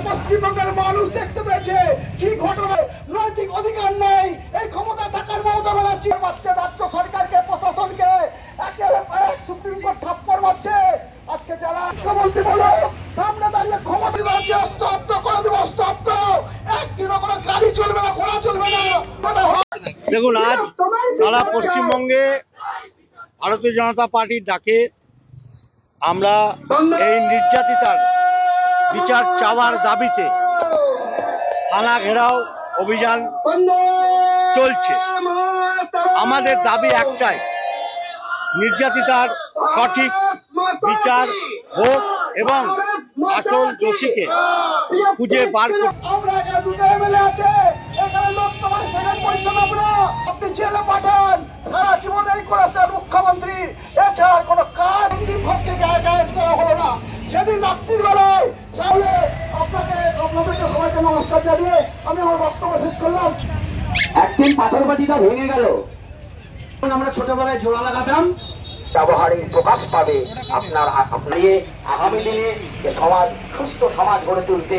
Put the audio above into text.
পশ্চিমবঙ্গের মানুষ দেখতে পেয়েছে কি ঘটনা। নৈতিক অধিকার নেই এই ক্ষমতা থাকার মমতা ব্যানার্জি পাচ্ছে রাজ্য সরকারকে, প্রশাসনকে একের পর এক সুপ্রিম কোর্ট থাপ্পড় মারছে। আজকে যারা মুখ্যমন্ত্রী বলো সামনে দাঁড়িয়ে ক্ষমতা রাজ্যে স্তব্ধ করে দেবো, স্তব্ধ। একদিনও কোনো গাড়ি চলবে না, ঘোড়া চলবে না। দেখুন, আজ সারা পশ্চিমবঙ্গে ভারতীয় জনতা পার্টির ডাকে আমরা এই নির্যাতিতার বিচার চাওয়ার দাবিতে থানা ঘেরাও অভিযান চলছে। আমাদের দাবি একটাই, নির্যাতিতার সঠিক বিচার হোক এবং আসল দোষীকে খুঁজে বার করতে। আপনি জেলে পাঠান, সারা জীবন এই করেছেন মুখ্যমন্ত্রী, এছাড়া কোনো কাজ করা হলো না। সেদিন রাত্রির বেলায় তাহলে আপনাদেরকে সবাইকে নমস্কার জানিয়ে আমি আমার বক্তব্য শেষ করলাম। একদিন পাথর বাটিটা ভেঙে গেল, আমরা ছোটবেলায় জোড়া লাগাতাম, ব্যবহারে প্রকাশ পাবে। আপনার আগামী দিনে সমাজ সুস্থ সমাজ গড়ে তুলতে